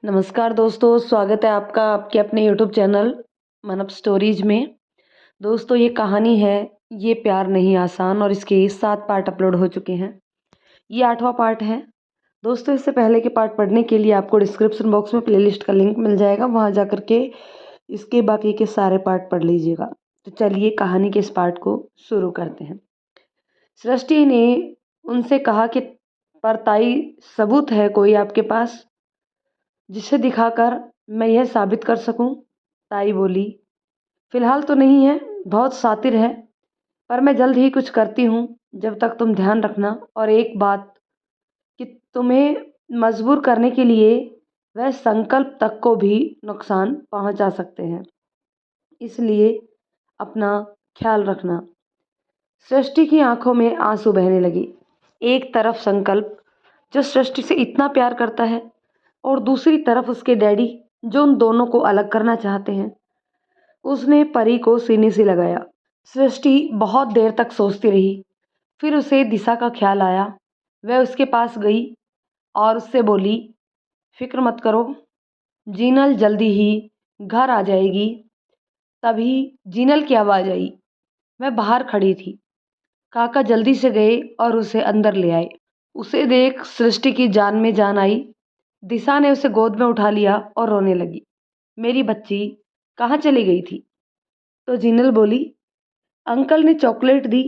नमस्कार दोस्तों, स्वागत है आपका आपके अपने यूट्यूब चैनल मनप स्टोरीज में। दोस्तों ये कहानी है ये प्यार नहीं आसान और इसके 7 पार्ट अपलोड हो चुके हैं। ये 8वां पार्ट है। दोस्तों इससे पहले के पार्ट पढ़ने के लिए आपको डिस्क्रिप्शन बॉक्स में प्लेलिस्ट का लिंक मिल जाएगा, वहाँ जा कर के इसके बाकी के सारे पार्ट पढ़ लीजिएगा। तो चलिए कहानी के इस पार्ट को शुरू करते हैं। सृष्टि ने उनसे कहा कि परताई सबूत है कोई आपके पास जिसे दिखाकर मैं यह साबित कर सकूं? ताई बोली, फिलहाल तो नहीं है, बहुत शातिर है, पर मैं जल्द ही कुछ करती हूँ। जब तक तुम ध्यान रखना, और एक बात कि तुम्हें मजबूर करने के लिए वह संकल्प तक को भी नुकसान पहुंचा सकते हैं, इसलिए अपना ख्याल रखना। सृष्टि की आंखों में आंसू बहने लगे। एक तरफ संकल्प जो सृष्टि से इतना प्यार करता है, और दूसरी तरफ उसके डैडी जो उन दोनों को अलग करना चाहते हैं। उसने परी को सीने से लगाया। सृष्टि बहुत देर तक सोचती रही, फिर उसे दिशा का ख्याल आया। वह उसके पास गई और उससे बोली, फिक्र मत करो, जीनल जल्दी ही घर आ जाएगी। तभी जीनल की आवाज़ आई। वह बाहर खड़ी थी। काका जल्दी से गए और उसे अंदर ले आए। उसे देख सृष्टि की जान में जान आई। दिशा ने उसे गोद में उठा लिया और रोने लगी। मेरी बच्ची कहाँ चली गई थी? तो जीनल बोली, अंकल ने चॉकलेट दी।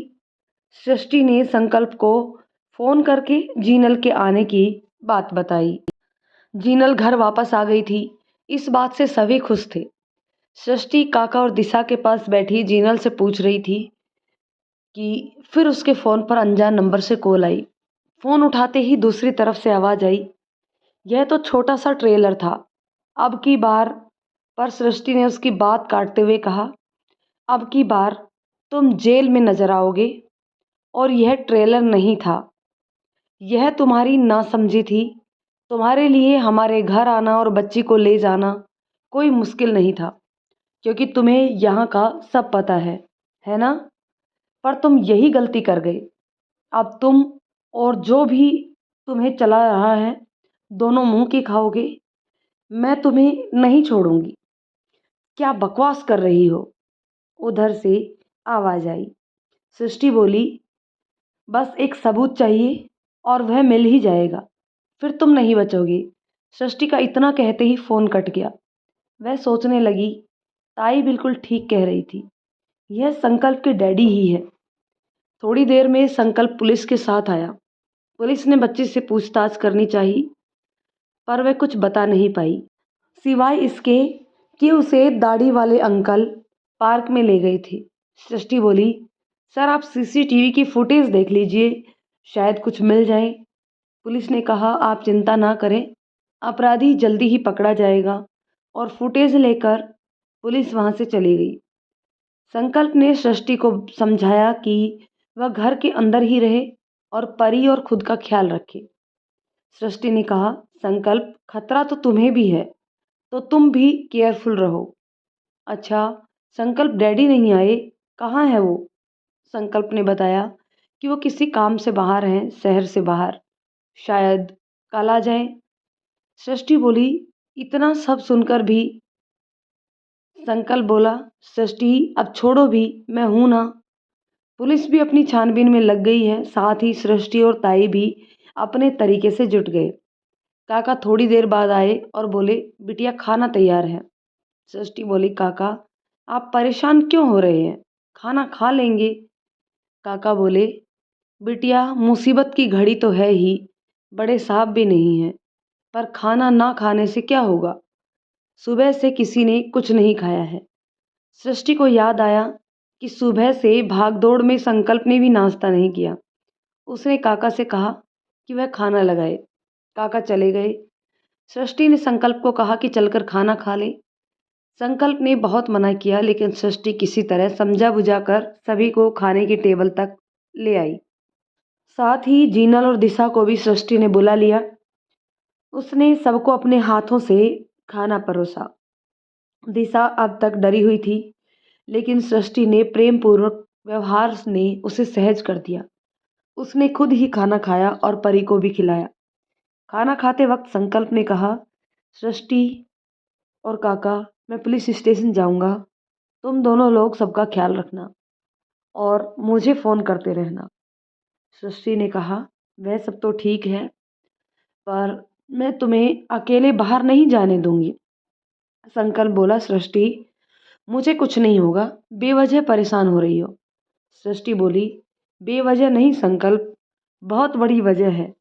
सृष्टि ने संकल्प को फोन करके जीनल के आने की बात बताई। जीनल घर वापस आ गई थी। इस बात से सभी खुश थे। सृष्टि काका और दिशा के पास बैठी जीनल से पूछ रही थी कि फिर उसके फ़ोन पर अनजान नंबर से कॉल आई। फ़ोन उठाते ही दूसरी तरफ से आवाज़ आई, यह तो छोटा सा ट्रेलर था, अब की बार। पर सृष्टि ने उसकी बात काटते हुए कहा, अब की बार तुम जेल में नजर आओगे। और यह ट्रेलर नहीं था, यह तुम्हारी नासमझी थी। तुम्हारे लिए हमारे घर आना और बच्ची को ले जाना कोई मुश्किल नहीं था, क्योंकि तुम्हें यहाँ का सब पता है ना? पर तुम यही गलती कर गए। अब तुम और जो भी तुम्हें चला रहा है दोनों मुंह की खाओगे। मैं तुम्हें नहीं छोड़ूंगी। क्या बकवास कर रही हो? उधर से आवाज आई। सृष्टि बोली, बस एक सबूत चाहिए और वह मिल ही जाएगा, फिर तुम नहीं बचोगी। सृष्टि का इतना कहते ही फोन कट गया। वह सोचने लगी, ताई बिल्कुल ठीक कह रही थी, यह संकल्प के डैडी ही है। थोड़ी देर में संकल्प पुलिस के साथ आया। पुलिस ने बच्ची से पूछताछ करनी चाहिए, पर वह कुछ बता नहीं पाई, सिवाय इसके कि उसे दाढ़ी वाले अंकल पार्क में ले गए थे। सृष्टि बोली, सर आप सीसीटीवी की फुटेज देख लीजिए, शायद कुछ मिल जाए। पुलिस ने कहा, आप चिंता ना करें, अपराधी जल्दी ही पकड़ा जाएगा। और फुटेज लेकर पुलिस वहां से चली गई। संकल्प ने सृष्टि को समझाया कि वह घर के अंदर ही रहे और परी और खुद का ख्याल रखे। सृष्टि ने कहा, संकल्प खतरा तो तुम्हें भी है, तो तुम भी केयरफुल रहो। अच्छा, संकल्प डैडी नहीं आए, कहाँ है वो? संकल्प ने बताया कि वो किसी काम से बाहर हैं, शहर से बाहर, शायद कल आ जाए। सृष्टि बोली, इतना सब सुनकर भी? संकल्प बोला, सृष्टि अब छोड़ो भी, मैं हूं ना। पुलिस भी अपनी छानबीन में लग गई है, साथ ही सृष्टि और ताई भी अपने तरीके से जुट गए। काका थोड़ी देर बाद आए और बोले, बिटिया खाना तैयार है। सृष्टि बोली, काका आप परेशान क्यों हो रहे हैं, खाना खा लेंगे। काका बोले, बिटिया मुसीबत की घड़ी तो है ही, बड़े साहब भी नहीं है, पर खाना ना खाने से क्या होगा, सुबह से किसी ने कुछ नहीं खाया है। सृष्टि को याद आया कि सुबह से भागदौड़ में संकल्प ने भी नाश्ता नहीं किया। उसने काका से कहा कि वह खाना लगाए। काका चले गए। सृष्टि ने संकल्प को कहा कि चलकर खाना खा ले। संकल्प ने बहुत मना किया, लेकिन सृष्टि किसी तरह समझा बुझा कर सभी को खाने की टेबल तक ले आई। साथ ही जीनल और दिशा को भी सृष्टि ने बुला लिया। उसने सबको अपने हाथों से खाना परोसा। दिशा अब तक डरी हुई थी, लेकिन सृष्टि ने प्रेम पूर्वक व्यवहार ने उसे सहज कर दिया। उसने खुद ही खाना खाया और परी को भी खिलाया। खाना खाते वक्त संकल्प ने कहा, सृष्टि और काका, मैं पुलिस स्टेशन जाऊंगा। तुम दोनों लोग सबका ख्याल रखना और मुझे फ़ोन करते रहना। सृष्टि ने कहा, वह सब तो ठीक है, पर मैं तुम्हें अकेले बाहर नहीं जाने दूंगी। संकल्प बोला, सृष्टि मुझे कुछ नहीं होगा, बेवजह परेशान हो रही हो। सृष्टि बोली, बेवजह नहीं संकल्प, बहुत बड़ी वजह है,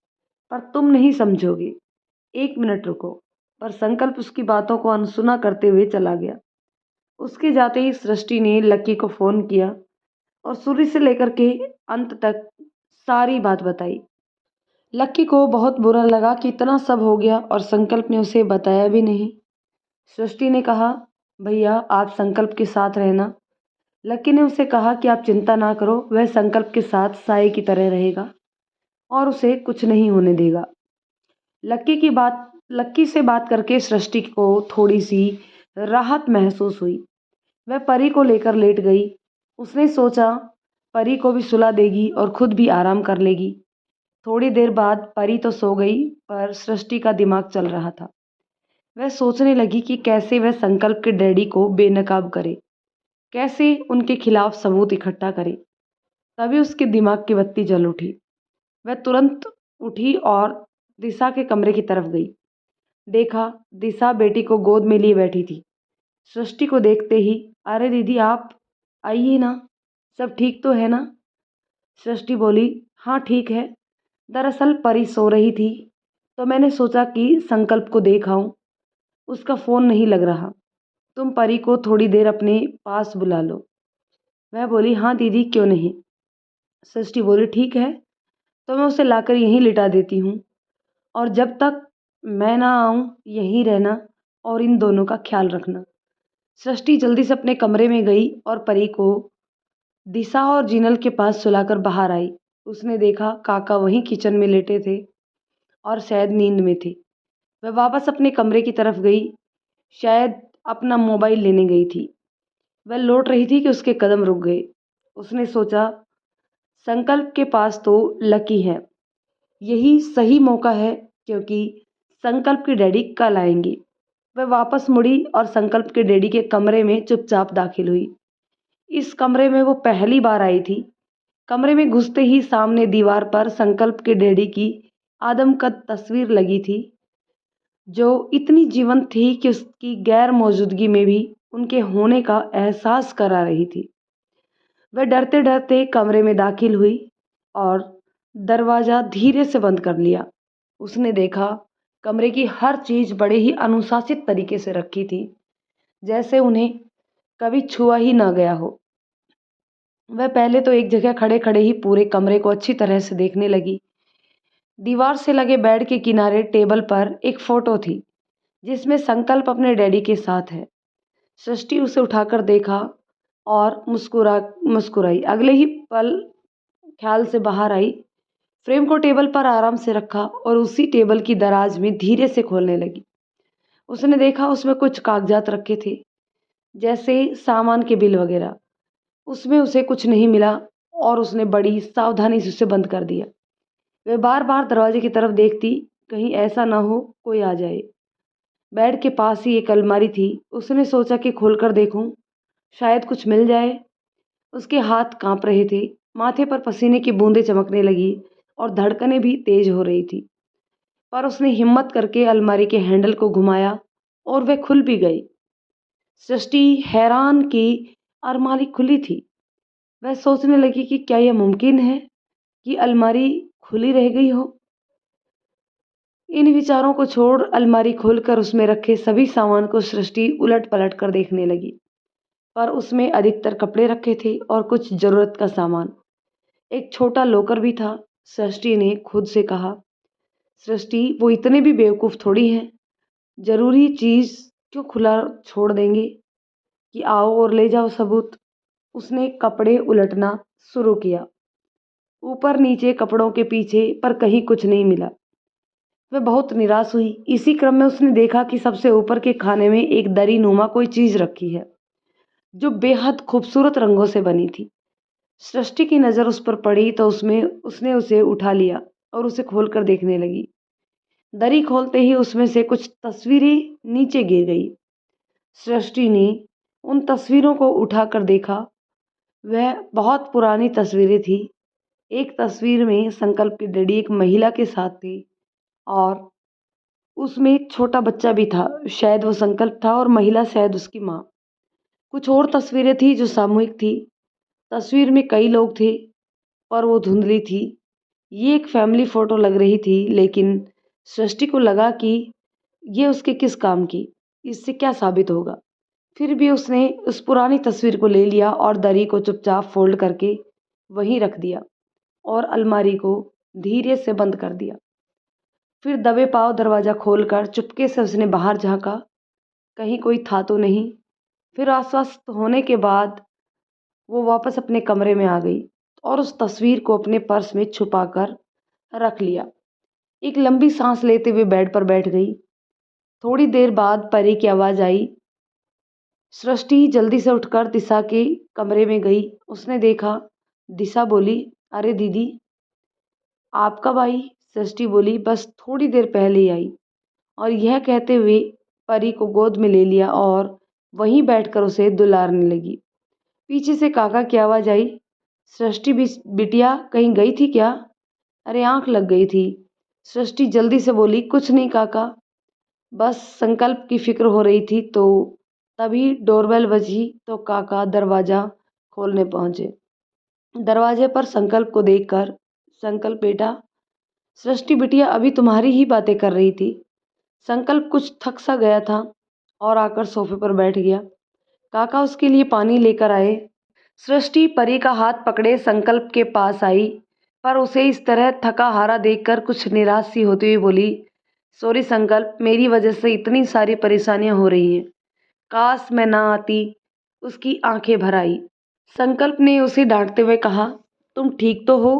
पर तुम नहीं समझोगे। 1 मिनट रुको। पर संकल्प उसकी बातों को अनसुना करते हुए चला गया। उसके जाते ही सृष्टि ने लक्की को फ़ोन किया और शुरू से लेकर के अंत तक सारी बात बताई। लक्की को बहुत बुरा लगा कि इतना सब हो गया और संकल्प ने उसे बताया भी नहीं। सृष्टि ने कहा, भैया आप संकल्प के साथ रहना। लक्की ने उसे कहा कि आप चिंता ना करो, वह संकल्प के साथ साए की तरह रहेगा और उसे कुछ नहीं होने देगा। लक्की से बात करके सृष्टि को थोड़ी सी राहत महसूस हुई। वह परी को लेकर लेट गई। उसने सोचा परी को भी सुला देगी और खुद भी आराम कर लेगी। थोड़ी देर बाद परी तो सो गई, पर सृष्टि का दिमाग चल रहा था। वह सोचने लगी कि कैसे वह संकल्प के डैडी को बेनकाब करे, कैसे उनके खिलाफ सबूत इकट्ठा करे। तभी उसके दिमाग की बत्ती जल उठी। वह तुरंत उठी और दिशा के कमरे की तरफ गई। देखा, दिशा बेटी को गोद में लिए बैठी थी। सृष्टि को देखते ही, अरे दीदी आप आइए ना, सब ठीक तो है ना? सृष्टि बोली, हाँ ठीक है। दरअसल परी सो रही थी तो मैंने सोचा कि संकल्प को देख आऊं। उसका फ़ोन नहीं लग रहा। तुम परी को थोड़ी देर अपने पास बुला लो। वह बोली, हाँ दीदी क्यों नहीं। सृष्टि बोली, ठीक है, तो मैं उसे लाकर यहीं लिटा देती हूँ और जब तक मैं ना आऊँ यहीं रहना और इन दोनों का ख्याल रखना। सृष्टि जल्दी से अपने कमरे में गई और परी को दिशा और जिनल के पास सुलाकर बाहर आई। उसने देखा काका वहीं किचन में लेटे थे और शायद नींद में थे। वह वापस अपने कमरे की तरफ गई, शायद अपना मोबाइल लेने गई थी। वह लौट रही थी कि उसके कदम रुक गए। उसने सोचा, संकल्प के पास तो लकी है, यही सही मौका है, क्योंकि संकल्प की डैडी कल आएंगी। वह वापस मुड़ी और संकल्प के डैडी के कमरे में चुपचाप दाखिल हुई। इस कमरे में वो पहली बार आई थी। कमरे में घुसते ही सामने दीवार पर संकल्प के डैडी की आदमकद तस्वीर लगी थी, जो इतनी जीवंत थी कि उसकी गैर मौजूदगी में भी उनके होने का एहसास करा रही थी। वह डरते डरते कमरे में दाखिल हुई और दरवाज़ा धीरे से बंद कर लिया। उसने देखा कमरे की हर चीज़ बड़े ही अनुशासित तरीके से रखी थी, जैसे उन्हें कभी छुआ ही ना गया हो। वह पहले तो एक जगह खड़े खड़े ही पूरे कमरे को अच्छी तरह से देखने लगी। दीवार से लगे बेड के किनारे टेबल पर एक फोटो थी, जिसमें संकल्प अपने डैडी के साथ है। सृष्टि उसे उठाकर देखा और मुस्कुराई। अगले ही पल ख्याल से बाहर आई, फ्रेम को टेबल पर आराम से रखा और उसी टेबल की दराज में धीरे से खोलने लगी। उसने देखा उसमें कुछ कागजात रखे थे, जैसे सामान के बिल वगैरह। उसमें उसे कुछ नहीं मिला और उसने बड़ी सावधानी से उसे बंद कर दिया। वह बार बार दरवाजे की तरफ देखती, कहीं ऐसा ना हो कोई आ जाए। बेड के पास ही एक अलमारी थी। उसने सोचा कि खोलकर देखूं, शायद कुछ मिल जाए। उसके हाथ कांप रहे थे, माथे पर पसीने की बूंदें चमकने लगी और धड़कनें भी तेज हो रही थी। पर उसने हिम्मत करके अलमारी के हैंडल को घुमाया और वह खुल भी गई। सृष्टि हैरान कि अलमारी खुली थी। वह सोचने लगी कि क्या यह मुमकिन है कि अलमारी खुली रह गई हो। इन विचारों को छोड़ अलमारी खोलकर उसमें रखे सभी सामान को सृष्टि उलट पलट कर देखने लगी, पर उसमें अधिकतर कपड़े रखे थे और कुछ जरूरत का सामान। एक छोटा लॉकर भी था। सृष्टि ने खुद से कहा, सृष्टि वो इतने भी बेवकूफ़ थोड़ी हैं, जरूरी चीज़ क्यों खुला छोड़ देंगे कि आओ और ले जाओ सबूत। उसने कपड़े उलटना शुरू किया, ऊपर नीचे कपड़ों के पीछे, पर कहीं कुछ नहीं मिला। वह बहुत निराश हुई। इसी क्रम में उसने देखा कि सबसे ऊपर के खाने में एक दरी नुमा कोई चीज़ रखी है, जो बेहद खूबसूरत रंगों से बनी थी। सृष्टि की नज़र उस पर पड़ी तो उसने उसे उठा लिया और उसे खोलकर देखने लगी। दरी खोलते ही उसमें से कुछ तस्वीरें नीचे गिर गई। सृष्टि ने उन तस्वीरों को उठाकर देखा। वह बहुत पुरानी तस्वीरें थी। एक तस्वीर में संकल्प की डैडी एक महिला के साथ थे और उसमें एक छोटा बच्चा भी था। शायद वो संकल्प था और महिला शायद उसकी माँ। कुछ और तस्वीरें थी जो सामूहिक थी। तस्वीर में कई लोग थे पर वो धुंधली थी। ये एक फैमिली फोटो लग रही थी, लेकिन सृष्टि को लगा कि ये उसके किस काम की, इससे क्या साबित होगा। फिर भी उसने उस पुरानी तस्वीर को ले लिया और दरी को चुपचाप फोल्ड करके वहीं रख दिया और अलमारी को धीरे से बंद कर दिया। फिर दबे पाँव दरवाज़ा खोलकर चुपके से उसने बाहर झाँका। कहीं कोई था तो नहीं। फिर आश्वस्त होने के बाद वो वापस अपने कमरे में आ गई और उस तस्वीर को अपने पर्स में छुपाकर रख लिया। एक लंबी सांस लेते हुए बेड पर बैठ गई। थोड़ी देर बाद परी की आवाज़ आई। सृष्टि जल्दी से उठकर दिशा के कमरे में गई। उसने देखा। दिशा बोली, अरे दीदी, आप कब आई? सृष्टि बोली, बस थोड़ी देर पहले ही आई। और यह कहते हुए परी को गोद में ले लिया और वहीं बैठकर उसे दुलारने लगी। पीछे से काका की आवाज़ आई। सृष्टि बिटिया कहीं गई थी क्या? अरे आंख लग गई थी। सृष्टि जल्दी से बोली, कुछ नहीं काका, बस संकल्प की फिक्र हो रही थी। तो तभी डोरबेल बजी तो काका दरवाज़ा खोलने पहुंचे। दरवाजे पर संकल्प को देखकर, संकल्प बेटा, सृष्टि बिटिया अभी तुम्हारी ही बातें कर रही थी। संकल्प कुछ थक सा गया था और आकर सोफे पर बैठ गया। काका उसके लिए पानी लेकर आए। सृष्टि परी का हाथ पकड़े संकल्प के पास आई, पर उसे इस तरह थका हारा देखकर कुछ निराश सी होती हुई बोली, सॉरी संकल्प, मेरी वजह से इतनी सारी परेशानियां हो रही हैं। काश मैं ना आती। उसकी आंखें भर आई। संकल्प ने उसे डांटते हुए कहा, तुम ठीक तो हो?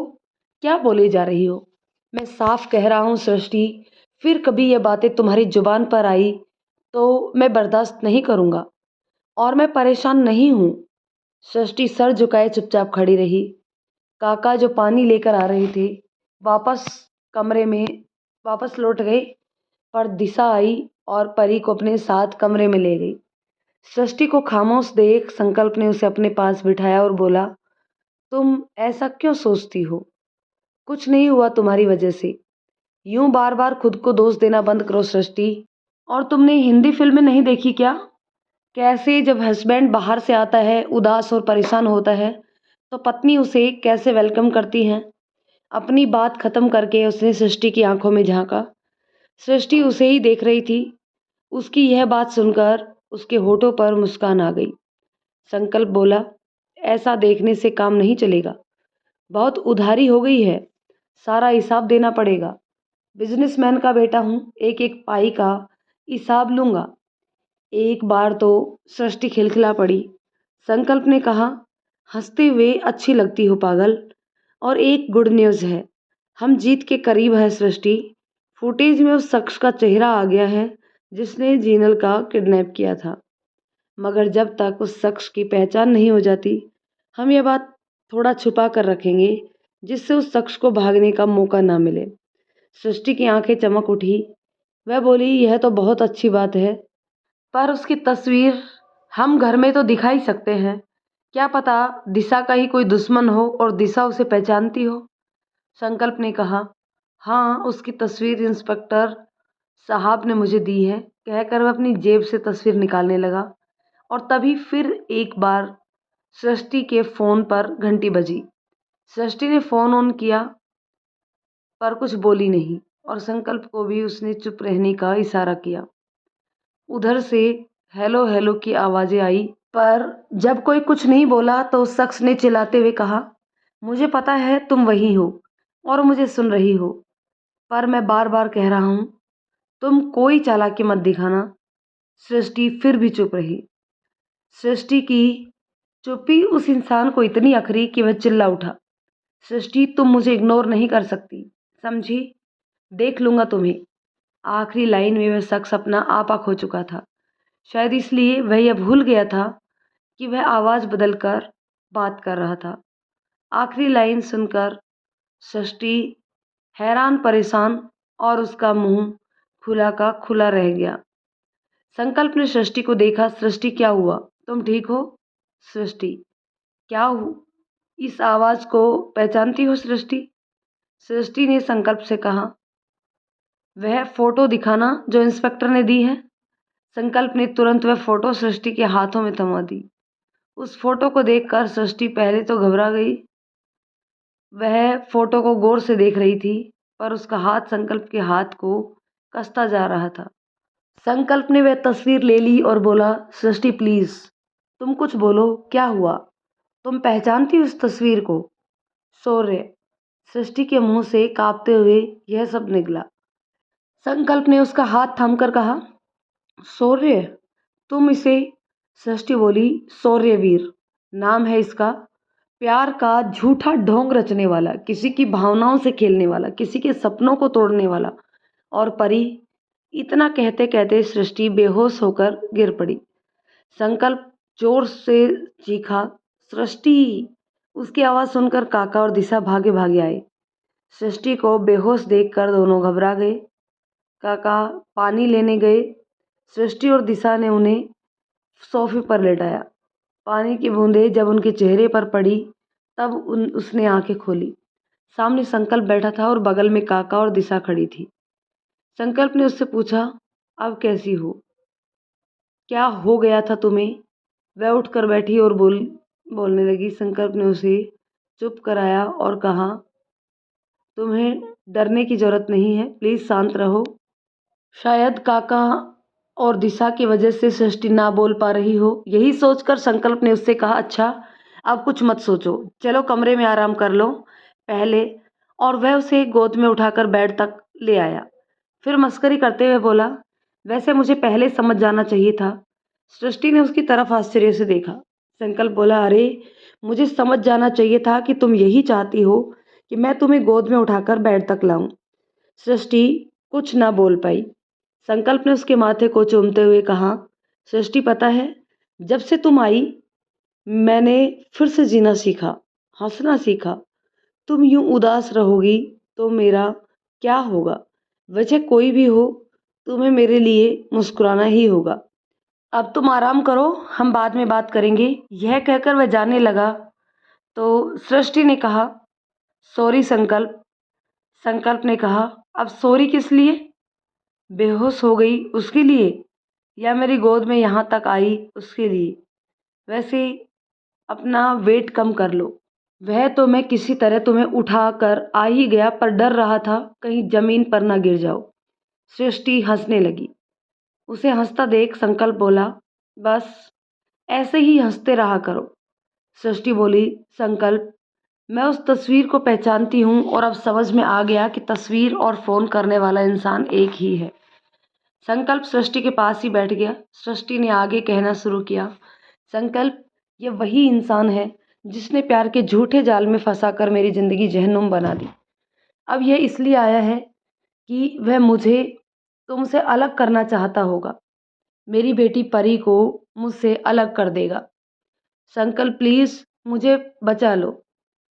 क्या बोले जा रही हो? मैं साफ कह रहा हूँ सृष्टि, फिर कभी ये बातें तुम्हारी जुबान पर आई तो मैं बर्दाश्त नहीं करूँगा। और मैं परेशान नहीं हूँ। सृष्टि सर झुकाए चुपचाप खड़ी रही। काका जो पानी लेकर आ रहे थे वापस कमरे में वापस लौट गए, पर दिशा आई और परी को अपने साथ कमरे में ले गई। सृष्टि को खामोश देख संकल्प ने उसे अपने पास बिठाया और बोला, तुम ऐसा क्यों सोचती हो? कुछ नहीं हुआ तुम्हारी वजह से। यूं बार बार खुद को दोष देना बंद करो सृष्टि। और तुमने हिंदी फिल्में नहीं देखी क्या? कैसे जब हस्बैंड बाहर से आता है उदास और परेशान होता है तो पत्नी उसे कैसे वेलकम करती है। अपनी बात खत्म करके उसने सृष्टि की आंखों में झांका। सृष्टि उसे ही देख रही थी। उसकी यह बात सुनकर उसके होठों पर मुस्कान आ गई। संकल्प बोला, ऐसा देखने से काम नहीं चलेगा। बहुत उधारी हो गई है, सारा हिसाब देना पड़ेगा। बिजनेसमैन का बेटा हूँ, एक एक पाई का हिसाब लूंगा। एक बार तो सृष्टि खिलखिला पड़ी। संकल्प ने कहा, हंसते हुए, अच्छी लगती हो पागल। और एक गुड न्यूज़ है, हम जीत के करीब है सृष्टि। फुटेज में उस शख्स का चेहरा आ गया है जिसने जीनल का किडनैप किया था। मगर जब तक उस शख्स की पहचान नहीं हो जाती, हम ये बात थोड़ा छुपा कर रखेंगे जिससे उस शख्स को भागने का मौका ना मिले। सृष्टि की आंखें चमक उठी। वह बोली, यह तो बहुत अच्छी बात है, पर उसकी तस्वीर हम घर में तो दिखा ही सकते हैं। क्या पता दिशा का ही कोई दुश्मन हो और दिशा उसे पहचानती हो। संकल्प ने कहा, हाँ, उसकी तस्वीर इंस्पेक्टर साहब ने मुझे दी है, कहकर वह अपनी जेब से तस्वीर निकालने लगा। और तभी फिर एक बार सृष्टि के फ़ोन पर घंटी बजी। सृष्टि ने फ़ोन ऑन किया पर कुछ बोली नहीं और संकल्प को भी उसने चुप रहने का इशारा किया। उधर से हेलो हेलो की आवाज़ें आई, पर जब कोई कुछ नहीं बोला तो उस शख्स ने चिल्लाते हुए कहा, मुझे पता है तुम वही हो और मुझे सुन रही हो, पर मैं बार बार कह रहा हूँ, तुम कोई चालाकी मत दिखाना। सृष्टि फिर भी चुप रही। सृष्टि की चुप्पी उस इंसान को इतनी अखरी कि वह चिल्ला उठा, सृष्टि, तुम मुझे इग्नोर नहीं कर सकती, समझी? देख लूंगा तुम्हें। आखिरी लाइन में वह शख्स अपना आपा खो चुका था। शायद इसलिए वह यह भूल गया था कि वह आवाज़ बदलकर बात कर रहा था। आखिरी लाइन सुनकर सृष्टि हैरान परेशान और उसका मुंह खुला का खुला रह गया। संकल्प ने सृष्टि को देखा। सृष्टि, क्या हुआ? तुम ठीक हो? सृष्टि, क्या हूँ? इस आवाज को पहचानती हो सृष्टि? सृष्टि ने संकल्प से कहा, वह फोटो दिखाना जो इंस्पेक्टर ने दी है। संकल्प ने तुरंत वह फोटो सृष्टि के हाथों में थमा दी। उस फोटो को देखकर सृष्टि पहले तो घबरा गई। वह फोटो को गौर से देख रही थी, पर उसका हाथ संकल्प के हाथ को कसता जा रहा था। संकल्प ने वह तस्वीर ले ली और बोला, सृष्टि प्लीज, तुम कुछ बोलो, क्या हुआ? तुम पहचानती हो उस तस्वीर को? शौर्य। सृष्टि के मुंह से कांपते हुए यह सब निकला। संकल्प ने उसका हाथ थामकर कहा, शौर्य, तुम इसे? सृष्टि बोली, शौर्यवीर नाम है इसका। प्यार का झूठा ढोंग रचने वाला, किसी की भावनाओं से खेलने वाला, किसी के सपनों को तोड़ने वाला। और परी। इतना कहते कहते सृष्टि बेहोश होकर गिर पड़ी। संकल्प जोर से चीखा, सृष्टि! उसकी आवाज सुनकर काका और दिशा भागे भागे आए। सृष्टि को बेहोश देखकर दोनों घबरा गए। काका पानी लेने गए। सृष्टि और दिशा ने उन्हें सोफे पर लेटाया। पानी की बूंदें जब उनके चेहरे पर पड़ी तब उसने आंखें खोली। सामने संकल्प बैठा था और बगल में काका और दिशा खड़ी थी। संकल्प ने उससे पूछा, अब कैसी हो? क्या हो गया था तुम्हें? वह उठकर बैठी और बोलने लगी। संकल्प ने उसे चुप कराया और कहा, तुम्हें डरने की जरूरत नहीं है, प्लीज शांत रहो। शायद काका और दिशा की वजह से सृष्टि ना बोल पा रही हो। यही सोचकर संकल्प ने उससे कहा, अच्छा अब कुछ मत सोचो, चलो कमरे में आराम कर लो पहले। और वह उसे गोद में उठाकर बेड तक ले आया। फिर मस्करी करते हुए बोला, वैसे मुझे पहले समझ जाना चाहिए था। सृष्टि ने उसकी तरफ आश्चर्य से देखा। संकल्प बोला, अरे मुझे समझ जाना चाहिए था कि तुम यही चाहती हो कि मैं तुम्हें गोद में उठाकर बेड तक लाऊं। सृष्टि कुछ ना बोल पाई। संकल्प ने उसके माथे को चूमते हुए कहा, सृष्टि पता है, जब से तुम आई मैंने फिर से जीना सीखा, हंसना सीखा। तुम यूं उदास रहोगी तो मेरा क्या होगा? वजह कोई भी हो, तुम्हें मेरे लिए मुस्कुराना ही होगा। अब तुम आराम करो, हम बाद में बात करेंगे। यह कहकर वह जाने लगा तो सृष्टि ने कहा, सॉरी संकल्प। संकल्प ने कहा, अब सॉरी किस लिए? बेहोश हो गई उसके लिए, या मेरी गोद में यहाँ तक आई उसके लिए? वैसे अपना वेट कम कर लो। वह तो मैं किसी तरह तुम्हें उठा कर आ ही गया, पर डर रहा था कहीं जमीन पर ना गिर जाओ। सृष्टि हंसने लगी। उसे हंसता देख संकल्प बोला, बस ऐसे ही हंसते रहा करो। सृष्टि बोली, संकल्प, मैं उस तस्वीर को पहचानती हूँ और अब समझ में आ गया कि तस्वीर और फोन करने वाला इंसान एक ही है। संकल्प सृष्टि के पास ही बैठ गया। सृष्टि ने आगे कहना शुरू किया, संकल्प, ये वही इंसान है जिसने प्यार के झूठे जाल में फंसाकर मेरी जिंदगी जहन्नुम बना दी। अब यह इसलिए आया है कि वह मुझे तुमसे अलग करना चाहता होगा। मेरी बेटी परी को मुझसे अलग कर देगा। संकल्प प्लीज मुझे बचा लो,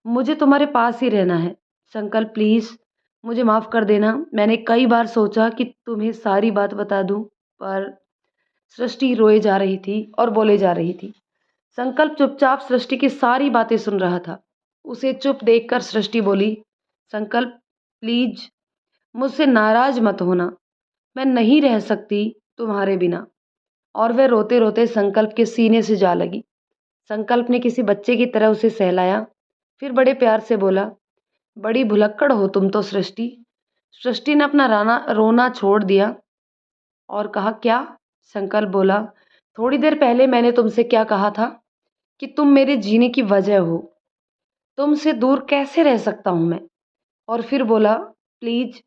मुझे तुम्हारे पास ही रहना है। संकल्प प्लीज मुझे माफ कर देना। मैंने कई बार सोचा कि तुम्हें सारी बात बता दूं, पर सृष्टि रोए जा रही थी और बोले जा रही थी। संकल्प चुपचाप सृष्टि की सारी बातें सुन रहा था। उसे चुप देखकर सृष्टि बोली, संकल्प प्लीज मुझसे नाराज मत होना, मैं नहीं रह सकती तुम्हारे बिना। और वह रोते रोते संकल्प के सीने से जा लगी। संकल्प ने किसी बच्चे की तरह उसे सहलाया, फिर बड़े प्यार से बोला, बड़ी भुलक्कड़ हो तुम तो सृष्टि। सृष्टि ने अपना रोना छोड़ दिया और कहा, क्या? संकल्प बोला, थोड़ी देर पहले मैंने तुमसे क्या कहा था कि तुम मेरे जीने की वजह हो, तुमसे दूर कैसे रह सकता हूं मैं? और फिर बोला, प्लीज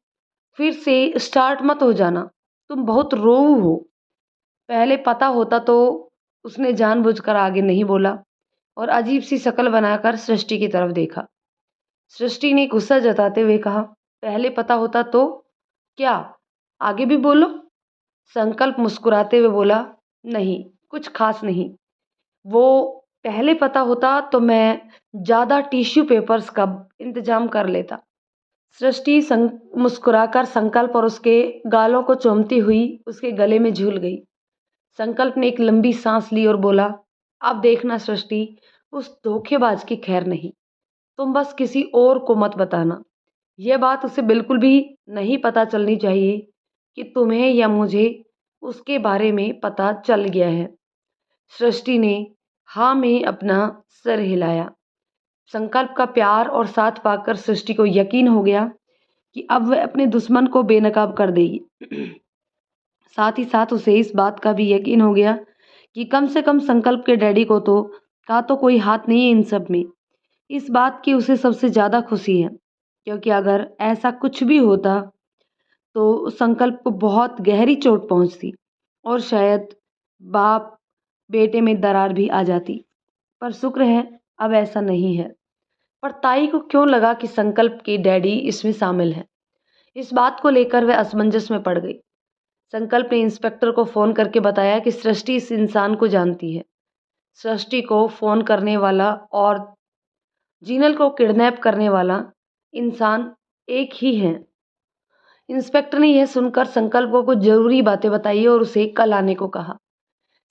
फिर से स्टार्ट मत हो जाना, तुम बहुत रोऊ हो। पहले पता होता तो। उसने जानबूझकर आगे नहीं बोला और अजीब सी शक्ल बनाकर सृष्टि की तरफ देखा। सृष्टि ने गुस्सा जताते हुए कहा, पहले पता होता तो क्या? आगे भी बोलो। संकल्प मुस्कुराते हुए बोला, नहीं कुछ खास नहीं। वो पहले पता होता तो मैं ज़्यादा टिश्यू पेपर्स का इंतजाम कर लेता। सृष्टि मुस्कुराकर संकल्प और उसके गालों को चूमती हुई उसके गले में झूल गई। संकल्प ने एक लंबी सांस ली और बोला, अब देखना सृष्टि, उस धोखेबाज की खैर नहीं। तुम बस किसी और को मत बताना। यह बात उसे बिल्कुल भी नहीं पता चलनी चाहिए कि तुम्हें या मुझे उसके बारे में पता चल गया है। सृष्टि ने हाँ में अपना सर हिलाया। संकल्प का प्यार और साथ पाकर सृष्टि को यकीन हो गया कि अब वह अपने दुश्मन को बेनकाब कर देगी। साथ ही साथ उसे इस बात का भी यकीन हो गया कि कम से कम संकल्प के डैडी को तो कोई हाथ नहीं है इन सब में। इस बात की उसे सबसे ज़्यादा खुशी है, क्योंकि अगर ऐसा कुछ भी होता तो संकल्प को बहुत गहरी चोट पहुंचती और शायद बाप बेटे में दरार भी आ जाती। पर शुक्र है अब ऐसा नहीं है। पर ताई को क्यों लगा कि संकल्प की डैडी इसमें शामिल है? इस बात को लेकर वह असमंजस में पड़ गई। संकल्प ने इंस्पेक्टर को फ़ोन करके बताया कि सृष्टि इस इंसान को जानती है। सृष्टि को फ़ोन करने वाला और जीनल को किडनैप करने वाला इंसान एक ही है। इंस्पेक्टर ने यह सुनकर संकल्प को कुछ ज़रूरी बातें बताई और उसे कल आने को कहा।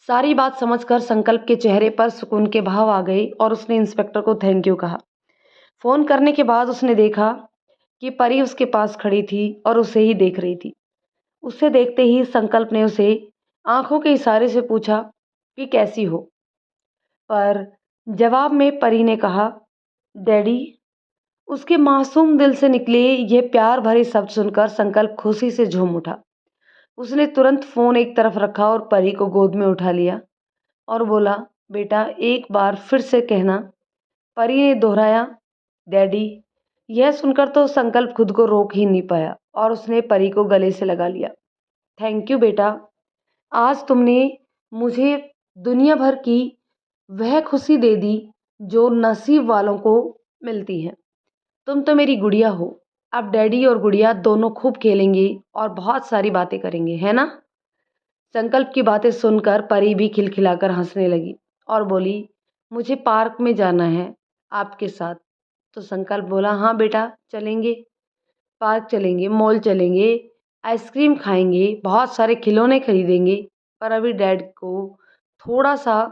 सारी बात समझकर संकल्प के चेहरे पर सुकून के भाव आ गए और उसने इंस्पेक्टर को थैंक यू कहा। फ़ोन करने के बाद उसने देखा कि परी उसके पास खड़ी थी और उसे ही देख रही थी। उसे देखते ही संकल्प ने उसे आंखों के इशारे से पूछा कि कैसी हो। पर जवाब में परी ने कहा, डैडी। उसके मासूम दिल से निकले ये प्यार भरे शब्द सुनकर संकल्प खुशी से झूम उठा। उसने तुरंत फ़ोन एक तरफ रखा और परी को गोद में उठा लिया और बोला, बेटा एक बार फिर से कहना। परी ने दोहराया, डैडी। यह सुनकर तो संकल्प खुद को रोक ही नहीं पाया और उसने परी को गले से लगा लिया। थैंक यू बेटा, आज तुमने मुझे दुनिया भर की वह खुशी दे दी जो नसीब वालों को मिलती है। तुम तो मेरी गुड़िया हो। अब डैडी और गुड़िया दोनों खूब खेलेंगे और बहुत सारी बातें करेंगे, है ना? संकल्प की बातें सुनकर परी भी खिलखिलाकर हंसने लगी और बोली, मुझे पार्क में जाना है आपके साथ। तो संकल्प बोला, हाँ बेटा चलेंगे, पार्क चलेंगे, मॉल चलेंगे, आइसक्रीम खाएंगे, बहुत सारे खिलौने खरीदेंगे। पर अभी डैड को थोड़ा सा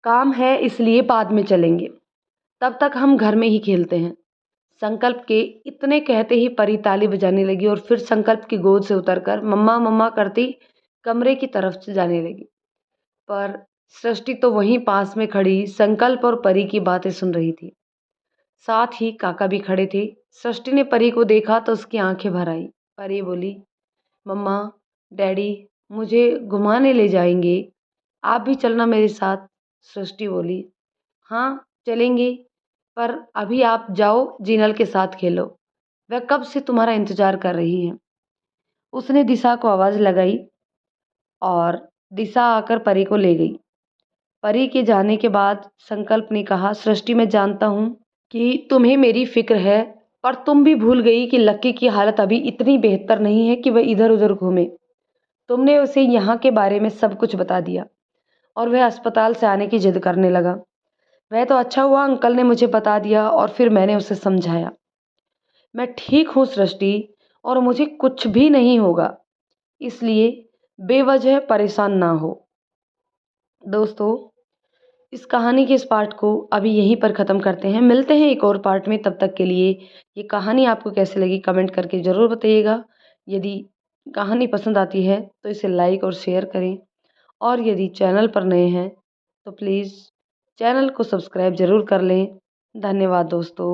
काम है इसलिए बाद में चलेंगे। तब तक हम घर में ही खेलते हैं। संकल्प के इतने कहते ही परी ताली बजाने लगी और फिर संकल्प की गोद से उतरकर मम्मा मम्मा करती कमरे की तरफ से जाने लगी। पर सृष्टि तो वहीं पास में खड़ी संकल्प और परी की बातें सुन रही थी। साथ ही काका भी खड़े थे। सृष्टि ने परी को देखा तो उसकी आंखें भर आई। परी बोली, मम्मा डैडी मुझे घुमाने ले जाएंगे, आप भी चलना मेरे साथ। सृष्टि बोली, हाँ चलेंगे, पर अभी आप जाओ जीनल के साथ खेलो, वह कब से तुम्हारा इंतजार कर रही है। उसने दिशा को आवाज़ लगाई और दिशा आकर परी को ले गई। परी के जाने के बाद संकल्प ने कहा, सृष्टि मैं जानता हूँ कि तुम्हें मेरी फिक्र है, पर तुम भी भूल गई कि लक्की की हालत अभी इतनी बेहतर नहीं है कि वह इधर उधर घूमे। तुमने उसे यहाँ के बारे में सब कुछ बता दिया और वह अस्पताल से आने की जिद करने लगा। वह तो अच्छा हुआ अंकल ने मुझे बता दिया और फिर मैंने उसे समझाया। मैं ठीक हूँ सृष्टि और मुझे कुछ भी नहीं होगा, इसलिए बेवजह परेशान ना हो। दोस्तों, इस कहानी के इस पार्ट को अभी यहीं पर ख़त्म करते हैं। मिलते हैं एक और पार्ट में, तब तक के लिए ये कहानी आपको कैसी लगी कमेंट करके ज़रूर बताइएगा। यदि कहानी पसंद आती है तो इसे लाइक और शेयर करें और यदि चैनल पर नए हैं तो प्लीज़ चैनल को सब्सक्राइब ज़रूर कर लें। धन्यवाद दोस्तों।